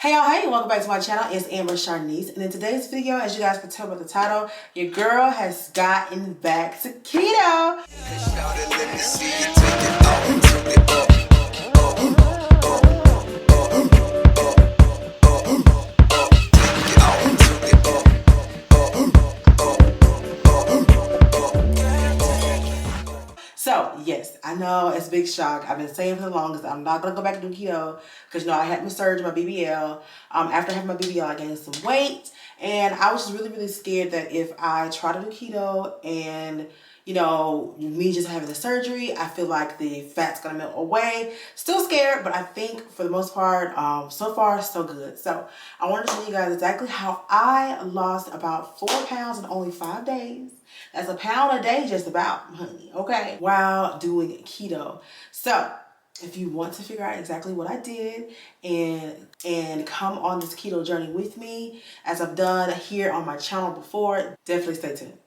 Hey y'all, hey, welcome back to my channel. It's Ambersharniece, and in today's video, as you guys can tell by the title, your girl has gotten back to keto. So, yes, I know it's a big shock. I've been saying for the longest I'm not going to go back to do keto because, I had my surgery, my BBL. After having my BBL, I gained some weight. And I was just really, really scared that if I try to do keto and, me just having the surgery, I feel like the fat's going to melt away. Still scared, but I think for the most part, so far, so good. So, I wanted to show you guys exactly how I lost about 4 pounds in only 5 days. That's a pound a day just about, honey, okay? While doing keto. So, if you want to figure out exactly what I did and come on this keto journey with me, as I've done here on my channel before, definitely stay tuned.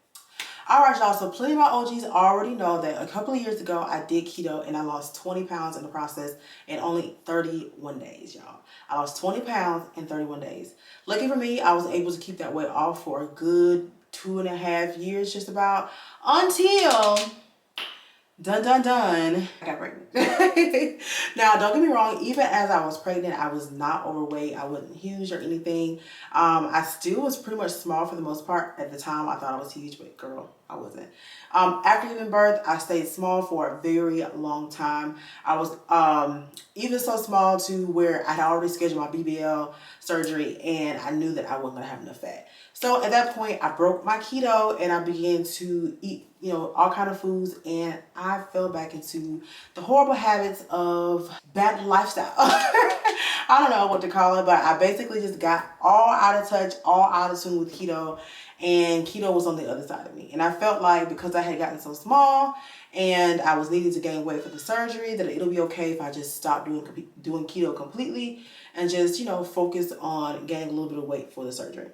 Alright y'all, so plenty of my OGs already know that a couple of years ago I did keto and I lost 20 pounds in the process in only 31 days, y'all. I lost 20 pounds in 31 days. Lucky for me, I was able to keep that weight off for a good 2.5 years just about, until dun, I got pregnant. Now, don't get me wrong, even as I was pregnant, I was not overweight. I wasn't huge or anything. I still was pretty much small for the most part. At the time, I thought I was huge, but girl, I wasn't. After giving birth, I stayed small for a very long time. I was even so small to where I had already scheduled my BBL surgery and I knew that I wasn't going to have enough fat. So at that point, I broke my keto and I began to eat, all kind of foods, and I fell back into the horrible habits of bad lifestyle. I don't know what to call it, but I basically just got all out of touch, all out of tune with keto, and keto was on the other side of me. And I felt like because I had gotten so small and I was needing to gain weight for the surgery, that it'll be okay if I just stop doing keto completely and just, focus on gaining a little bit of weight for the surgery.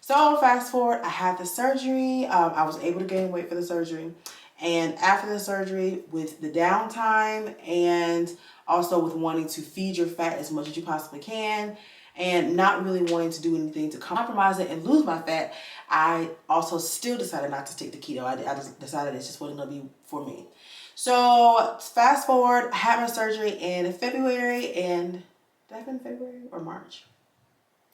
So fast forward, I had the surgery. I was able to gain weight for the surgery. And after the surgery, with the downtime and also with wanting to feed your fat as much as you possibly can and not really wanting to do anything to compromise it and lose my fat, I also still decided not to stick to keto. I just decided it just wasn't going to be for me. So fast forward, I had my surgery in February, and did I have it in February or March?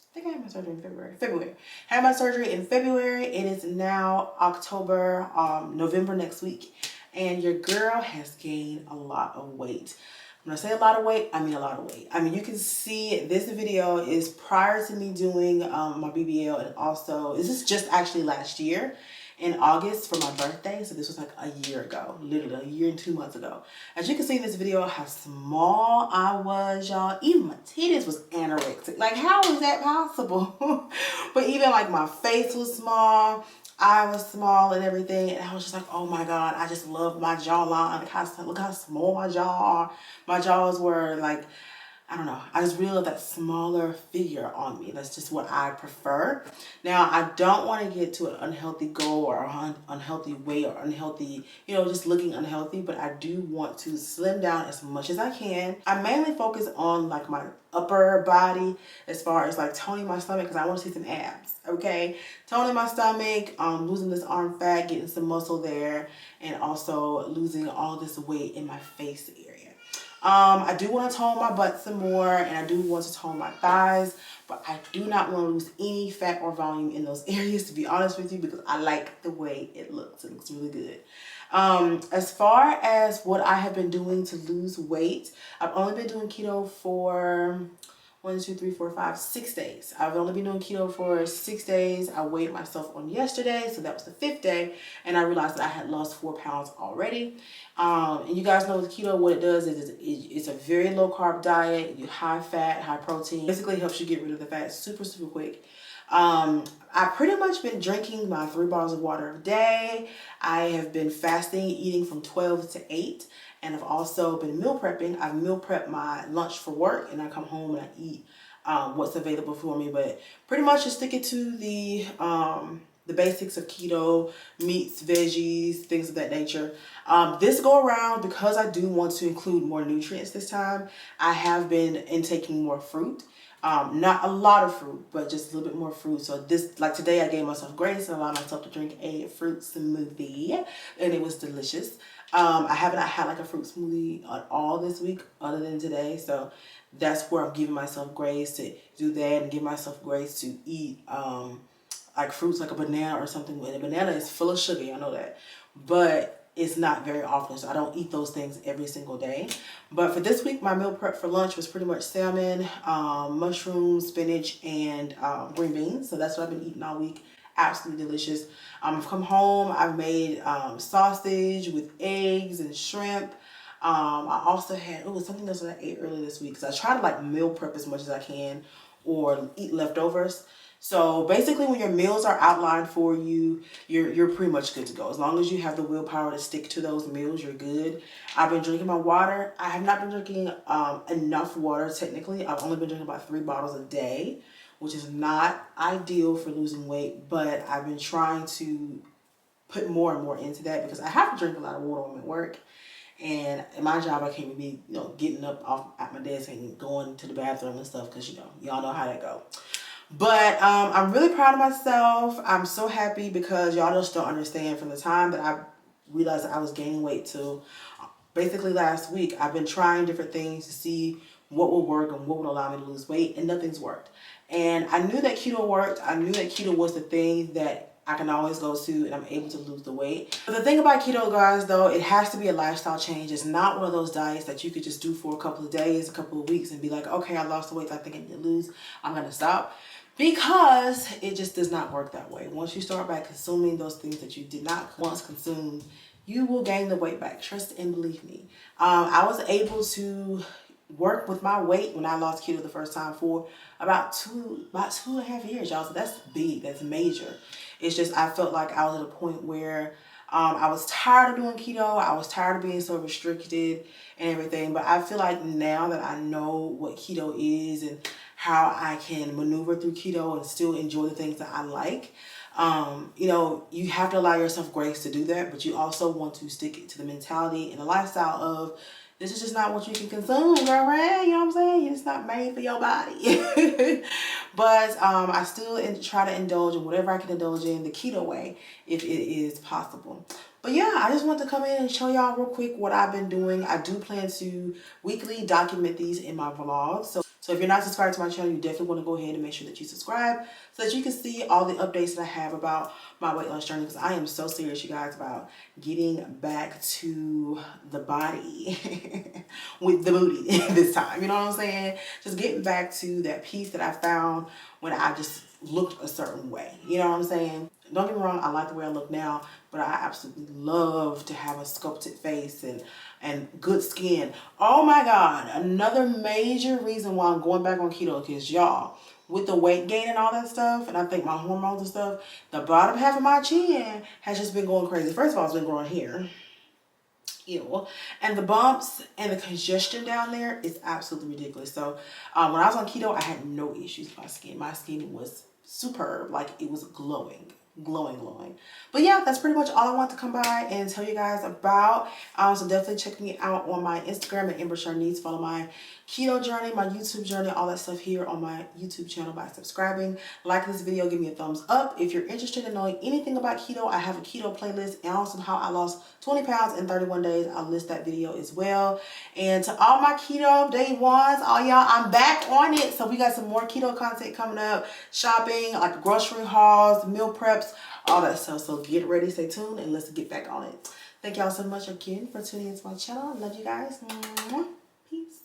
I think I had my surgery in February. Had my surgery in February. It is now October, November next week. And your girl has gained a lot of weight. When I say a lot of weight, I mean a lot of weight. I mean, you can see this video is prior to me doing my BBL, and also, this is just actually last year in August for my birthday. So this was like a year ago, literally a year and 2 months ago. As you can see in this video, how small I was, y'all. Even my titties was anorexic. Like, how is that possible? But even like my face was small, I was small and everything, and I was just like, oh my God, I just love my jawline. Look how small my jaws were. Like, I don't know. I just really love that smaller figure on me. That's just what I prefer. Now, I don't want to get to an unhealthy goal or unhealthy weight or unhealthy, just looking unhealthy, but I do want to slim down as much as I can. I mainly focus on like my upper body as far as like toning my stomach, because I want to see some abs, okay? Toning my stomach, losing this arm fat, getting some muscle there, and also losing all this weight in my face area. I do want to tone my butt some more, and I do want to tone my thighs, but I do not want to lose any fat or volume in those areas, to be honest with you, because I like the way it looks. It looks really good. As far as what I have been doing to lose weight, I've only been doing keto for 6 days. I've only been doing keto for 6 days. I weighed myself on yesterday, so that was the 5th day, and I realized that I had lost 4 pounds already. And you guys know with keto, what it does is it's a very low carb diet. You high fat, high protein. Basically helps you get rid of the fat super, super quick. I've pretty much been drinking my 3 bottles of water a day. I have been fasting, eating from 12 to 8. And I've also been meal prepping. I've meal prepped my lunch for work, and I come home and I eat what's available for me. But pretty much just sticking to the the basics of keto, meats, veggies, things of that nature. This go around, because I do want to include more nutrients this time, I have been intaking more fruit. Not a lot of fruit, but just a little bit more fruit. So this, like today, I gave myself grace and allowed myself to drink a fruit smoothie, and it was delicious. I haven't had like a fruit smoothie at all this week other than today. So that's where I'm giving myself grace to do that, and give myself grace to eat like fruits like a banana or something. And a banana is full of sugar, I know that. But it's not very often, so I don't eat those things every single day. But for this week, my meal prep for lunch was pretty much salmon, mushrooms, spinach, and green beans. So that's what I've been eating all week. Absolutely delicious. I've come home, I've made sausage with eggs and shrimp. I also had, something else that I ate earlier this week. So I try to like meal prep as much as I can, or eat leftovers. So basically, when your meals are outlined for you, you're pretty much good to go. As long as you have the willpower to stick to those meals, you're good. I've been drinking my water. I have not been drinking enough water, technically. I've only been drinking about 3 bottles a day, which is not ideal for losing weight, but I've been trying to put more and more into that, because I have to drink a lot of water when I'm at work. And in my job, I can't be, getting up off at my desk and going to the bathroom and stuff, because, y'all know how that go. But I'm really proud of myself. I'm so happy, because y'all just don't understand, from the time that I realized that I was gaining weight to basically last week, I've been trying different things to see what would work and what would allow me to lose weight, and nothing's worked. And I knew that keto worked. I knew that keto was the thing that I can always go to, and I'm able to lose the weight. But the thing about keto, guys, though, it has to be a lifestyle change. It's not one of those diets that you could just do for a couple of days, a couple of weeks, and be like, okay, I lost the weight I think I need to lose, I'm going to stop. Because it just does not work that way. Once you start by consuming those things that you did not once consume, you will gain the weight back. Trust and believe me. I was able to work with my weight when I lost keto the first time for about 2.5 years, y'all. So that's big. That's major. It's just I felt like I was at a point where I was tired of doing keto. I was tired of being so restricted and everything. But I feel like now that I know what keto is and how I can maneuver through keto and still enjoy the things that I like, you have to allow yourself grace to do that. But you also want to stick to the mentality and the lifestyle of, this is just not what you can consume, girlfriend. You know what I'm saying? It's not made for your body. But I still try to indulge in whatever I can indulge in the keto way, if it is possible. But yeah, I just want to come in and show y'all real quick what I've been doing. I do plan to weekly document these in my vlogs. So if you're not subscribed to my channel, you definitely want to go ahead and make sure that you subscribe, so that you can see all the updates that I have about my weight loss journey. Because I am so serious, you guys, about getting back to the body with the booty this time. You know what I'm saying? Just getting back to that piece that I found when I just looked a certain way. You know what I'm saying? Don't get me wrong, I like the way I look now, but I absolutely love to have a sculpted face and good skin. Oh my God, another major reason why I'm going back on keto, because y'all, with the weight gain and all that stuff, and I think my hormones and stuff, the bottom half of my chin has just been going crazy. First of all, it's been growing here. Ew. And the bumps and the congestion down there is absolutely ridiculous. So when I was on keto, I had no issues with my skin. My skin was superb. Like, it was glowing. But yeah, that's pretty much all I want to come by and tell you guys about. So definitely check me out on my Instagram at Ambersharniece. Follow my keto journey, my YouTube journey, all that stuff here on my YouTube channel by subscribing. Like this video, give me a thumbs up. If you're interested in knowing anything about keto, I have a keto playlist, and also how I lost 20 pounds in 31 days. I'll list that video as well. And to all my keto day ones, all y'all, I'm back on it. So we got some more keto content coming up, shopping, like grocery hauls, meal preps, all that stuff. So get ready, stay tuned, and let's get back on it. Thank y'all so much again for tuning into my channel. I love you guys. Peace.